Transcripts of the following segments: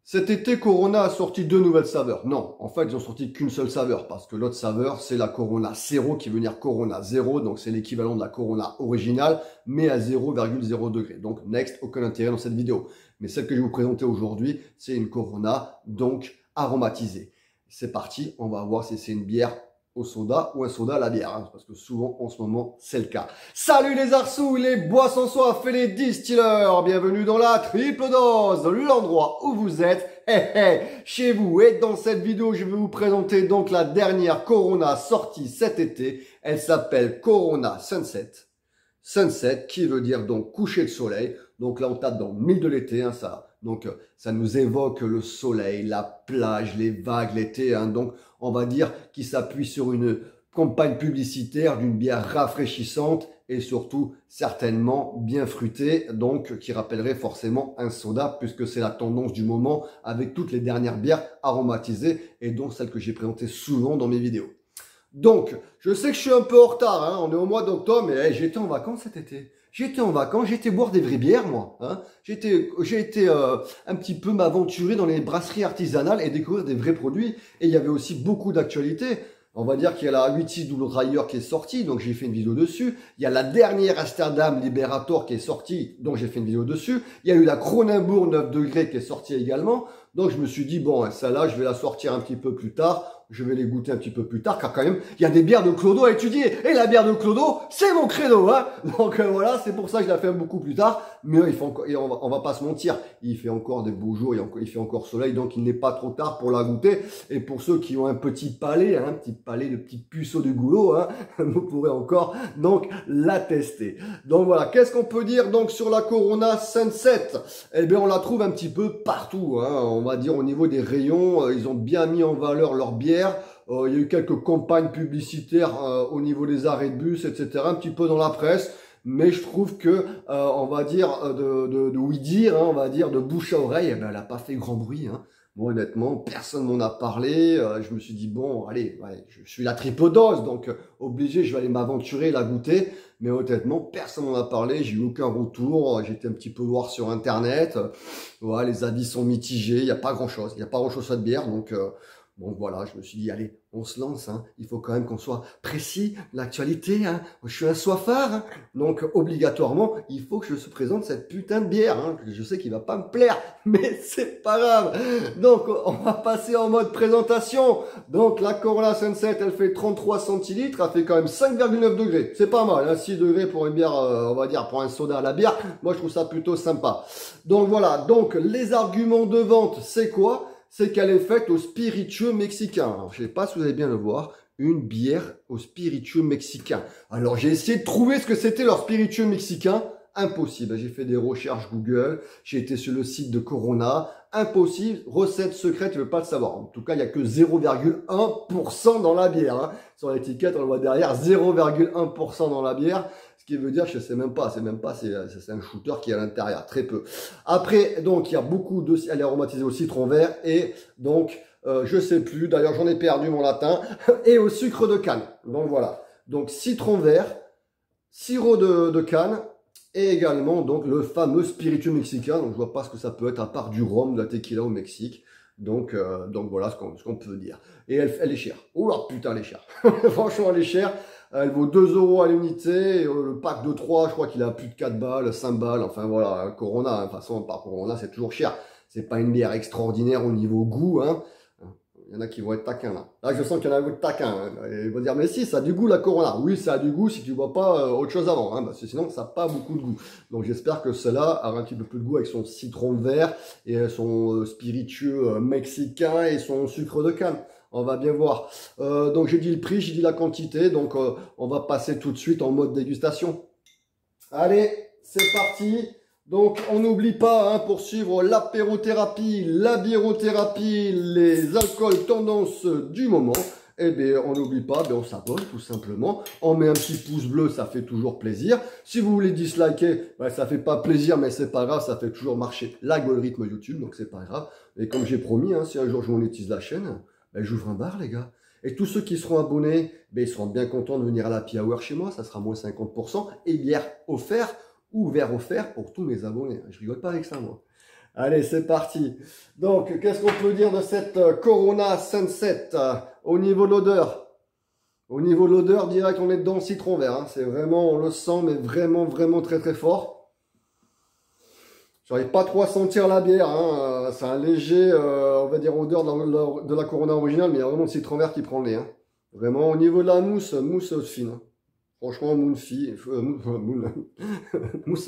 Cet été, Corona a sorti deux nouvelles saveurs. Non, en fait, ils ont sorti qu'une seule saveur, parce que l'autre saveur, c'est la Corona Zero, qui veut dire Corona Zero, donc c'est l'équivalent de la Corona originale, mais à 0,0 degré. Donc, next, aucun intérêt dans cette vidéo. Mais celle que je vais vous présenter aujourd'hui, c'est une Corona, donc aromatisée. C'est parti, on va voir si c'est une bière au soda ou un soda à la bière, hein, parce que souvent en ce moment c'est le cas. Salut les arsous, les boissons soif et les distilleurs, bienvenue dans la triple dose, l'endroit où vous êtes, chez vous. Et dans cette vidéo je vais vous présenter donc la dernière Corona sortie cet été. Elle s'appelle Corona Sunset. Sunset qui veut dire donc coucher de soleil. Donc là on tape dans le mille de l'été, hein, ça. Donc ça nous évoque le soleil, la plage, les vagues, l'été. Hein. Donc on va dire qu'il s'appuie sur une campagne publicitaire d'une bière rafraîchissante et surtout certainement bien fruitée, donc qui rappellerait forcément un soda puisque c'est la tendance du moment avec toutes les dernières bières aromatisées et donc celles que j'ai présentées souvent dans mes vidéos. Donc, je sais que je suis un peu en retard, hein, on est au mois d'octobre, mais j'étais en vacances cet été. J'étais en vacances, j'ai été boire des vraies bières, moi. Hein. J'ai été un petit peu m'aventurer dans les brasseries artisanales et découvrir des vrais produits. Et il y avait aussi beaucoup d'actualités. On va dire qu'il y a la 86 Double Rider qui est sortie, donc j'ai fait une vidéo dessus. Il y a la dernière Amsterdam Liberator qui est sortie, donc j'ai fait une vidéo dessus. Il y a eu la Kronenbourg 9 degrés qui est sortie également. Donc je me suis dit, bon, celle-là, je vais la sortir un petit peu plus tard. Je vais les goûter un petit peu plus tard, car quand même, il y a des bières de Clodo à étudier. Et la bière de Clodo, c'est mon credo, hein. Donc voilà, c'est pour ça que je la fais beaucoup plus tard. Mais il faut encore, et on va pas se mentir, il fait encore des beaux jours, il fait encore soleil, donc il n'est pas trop tard pour la goûter. Et pour ceux qui ont un petit palais, hein, un petit palais de petits puceaux de goulot, hein, vous pourrez encore donc la tester. Donc voilà, qu'est-ce qu'on peut dire donc sur la Corona Sunset? Eh bien, on la trouve un petit peu partout, hein. On va dire au niveau des rayons, ils ont bien mis en valeur leur bière. Il y a eu quelques campagnes publicitaires au niveau des arrêts de bus, etc. Un petit peu dans la presse. Mais je trouve que, on va dire, de oui dire, hein, on va dire, de bouche à oreille, eh ben, elle n'a pas fait grand bruit. Hein. Bon, honnêtement, personne m'en a parlé. Je me suis dit, bon, allez, ouais, je suis la triple dose, donc obligé, je vais aller m'aventurer, la goûter. Mais honnêtement, personne m'en a parlé. J'ai eu aucun retour. J'étais un petit peu voir sur Internet. Ouais, les avis sont mitigés. Il n'y a pas grand-chose. Il n'y a pas grand-chose sur cette bière, donc... Bon, voilà, je me suis dit, allez, on se lance, hein. Il faut quand même qu'on soit précis, l'actualité, hein. Je suis un soifard, hein. Donc, obligatoirement, il faut que je se présente cette putain de bière, hein. Je sais qu'il va pas me plaire, mais c'est pas grave. Donc, on va passer en mode présentation. Donc, la Corona Sunset, elle fait 33 centilitres, elle fait quand même 5,9 degrés. C'est pas mal, hein. 6 degrés pour une bière, on va dire, pour un soda à la bière. Moi, je trouve ça plutôt sympa. Donc, voilà. Donc, les arguments de vente, c'est quoi? C'est qu'elle est faite au spiritueux mexicain. Alors, je ne sais pas si vous allez bien le voir, une bière au spiritueux mexicain. Alors, j'ai essayé de trouver ce que c'était leur spiritueux mexicain. Impossible. J'ai fait des recherches Google, j'ai été sur le site de Corona. Impossible, recette secrète, je ne veux pas le savoir. En tout cas, il n'y a que 0,1% dans la bière. Hein. Sur l'étiquette, on le voit derrière, 0,1% dans la bière. Ce qui veut dire, je sais même pas, c'est un shooter qui est à l'intérieur, très peu. Après, donc, il y a beaucoup de, elle est aromatisée au citron vert et donc, je sais plus, d'ailleurs, j'en ai perdu mon latin, et au sucre de canne. Donc, voilà. Donc, citron vert, sirop de canne, et également, donc, le fameux spiritueux mexicain. Donc, je vois pas ce que ça peut être à part du rhum, de la tequila au Mexique. Donc voilà ce qu'on peut dire. Et elle est chère. Oh là, putain, elle est chère. Franchement, elle est chère. Elle vaut 2 € à l'unité. Le pack de 3, je crois qu'il a plus de 4 balles, 5 balles. Enfin voilà, Corona, hein. De toute façon, par Corona, c'est toujours cher. C'est pas une bière extraordinaire au niveau goût. Hein. Il y en a qui vont être taquins là. Là, je sens qu'il y en a un goût de taquin. Hein. Ils vont dire, mais si, ça a du goût la Corona. Oui, ça a du goût si tu vois pas autre chose avant. Hein, parce que sinon, ça n'a pas beaucoup de goût. Donc j'espère que celle-là aura un petit peu plus de goût avec son citron vert et son spiritueux mexicain et son sucre de canne. On va bien voir. Donc j'ai dit le prix, j'ai dit la quantité. Donc on va passer tout de suite en mode dégustation. Allez, c'est parti. Donc, on n'oublie pas, hein, pour suivre l'apérothérapie, la biérothérapie, les alcools tendances du moment, eh bien, on n'oublie pas, on s'abonne tout simplement. On met un petit pouce bleu, ça fait toujours plaisir. Si vous voulez disliker, ça fait pas plaisir, mais c'est pas grave, ça fait toujours marcher l'algorithme YouTube, donc c'est pas grave. Et comme j'ai promis, hein, si un jour je monétise la chaîne, j'ouvre un bar, les gars. Et tous ceux qui seront abonnés, ils seront bien contents de venir à l'Happy Hour chez moi, ça sera moins 50%, et bière offerte, ou verre offert pour tous mes abonnés. Je rigole pas avec ça, moi. Allez, c'est parti. Donc, qu'est-ce qu'on peut dire de cette Corona Sunset au niveau de l'odeur? Au niveau de l'odeur, direct, on est dans le citron vert. Hein. C'est vraiment, on le sent, mais vraiment, vraiment très, très fort. J'arrive pas trop à sentir la bière. Hein. C'est un léger, on va dire, odeur de la Corona originale, mais il y a vraiment le citron vert qui prend le nez. Hein. Vraiment, au niveau de la mousse, mousse fine. Hein. Franchement, mousse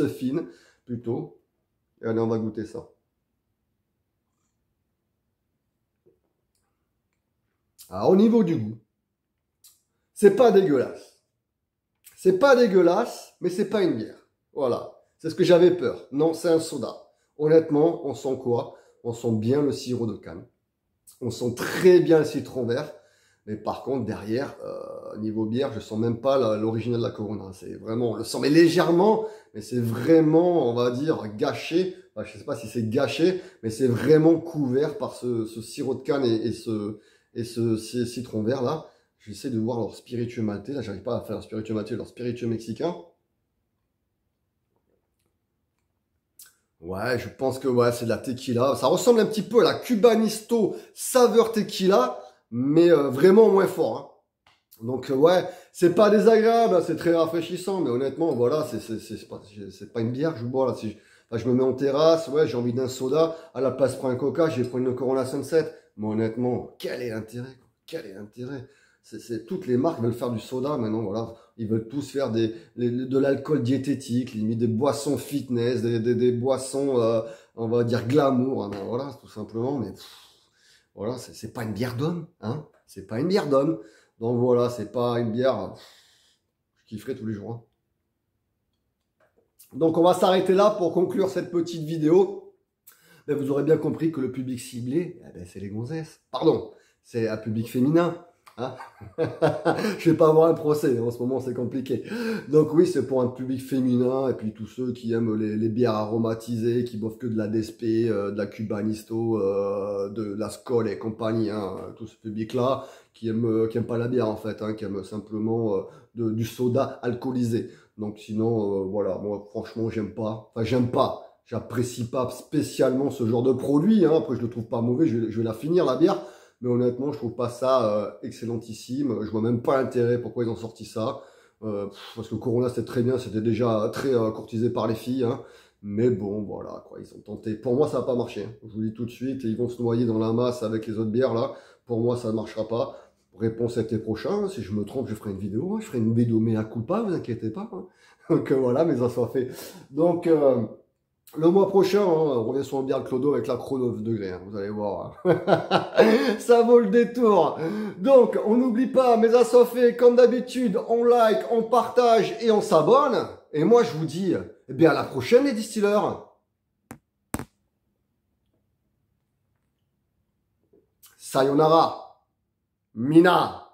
fine, plutôt. Et allez, on va goûter ça. Alors, au niveau du goût, c'est pas dégueulasse. C'est pas dégueulasse, mais c'est pas une bière. Voilà. C'est ce que j'avais peur. Non, c'est un soda. Honnêtement, on sent quoi? On sent bien le sirop de canne. On sent très bien le citron vert. Mais par contre, derrière, niveau bière, je sens même pas l'original de la Corona. C'est vraiment, on le sent, mais légèrement, mais c'est vraiment, on va dire, gâché. Enfin, je sais pas si c'est gâché, mais c'est vraiment couvert par ce sirop de canne et ce citron vert là. J'essaie de voir leur spiritueux maltais. Là, j'arrive pas à faire leur spiritueux maltais, leur spiritueux mexicain. Ouais, je pense que ouais, c'est de la tequila. Ça ressemble un petit peu à la Cubanisto saveur tequila, mais vraiment moins fort. Hein. Donc ouais, c'est pas désagréable, hein, c'est très rafraîchissant, mais honnêtement, voilà, c'est pas une bière que je bois là. Si enfin, je me mets en terrasse, ouais, j'ai envie d'un soda. À la place, je prends un Coca, je vais prendre une Corona Sunset. Mais honnêtement, quel est l'intérêt? Quel est l'intérêt? Toutes les marques veulent faire du soda maintenant, voilà. Ils veulent tous faire de l'alcool diététique, limite des boissons fitness, des boissons, on va dire glamour, hein, ben voilà, tout simplement. Mais voilà, c'est pas une bière d'homme, hein. C'est pas une bière d'homme. Donc voilà, c'est pas une bière, je kifferais tous les jours. Hein. Donc on va s'arrêter là pour conclure cette petite vidéo. Ben, vous aurez bien compris que le public ciblé, eh ben, c'est les gonzesses. Pardon, c'est un public féminin. Hein. Je vais pas avoir un procès, en ce moment c'est compliqué. Donc oui, c'est pour un public féminin, et puis tous ceux qui aiment les bières aromatisées, qui boivent que de la DSP, de la Cubanisto, de la Skol et compagnie, hein, tout ce public-là, qui aime pas la bière en fait, hein, qui aime simplement du soda alcoolisé. Donc sinon, voilà, moi franchement j'aime pas. J'apprécie pas spécialement ce genre de produit, hein. Après je le trouve pas mauvais, je vais la finir la bière. Mais honnêtement, je trouve pas ça excellentissime. Je vois même pas l'intérêt pourquoi ils ont sorti ça. Parce que Corona, c'était très bien, c'était déjà très courtisé par les filles. Hein. Mais bon, voilà, quoi, ils ont tenté. Pour moi, ça n'a pas marché. Hein. Je vous le dis tout de suite, ils vont se noyer dans la masse avec les autres bières, là. Pour moi, ça ne marchera pas. Réponse l'été prochain. Si je me trompe, je ferai une vidéo. Hein. Je ferai une vidéo mea culpa, vous inquiétez pas. Hein. Donc voilà, mais ça soit fait. Donc... le mois prochain, hein, on revient sur le bière Clodo avec la chrono de degrés, hein, vous allez voir. Ça vaut le détour. Donc, on n'oublie pas, mes assoiffés, comme d'habitude, on like, on partage et on s'abonne. Et moi, je vous dis, eh bien, à la prochaine, les distilleurs. Sayonara. Mina.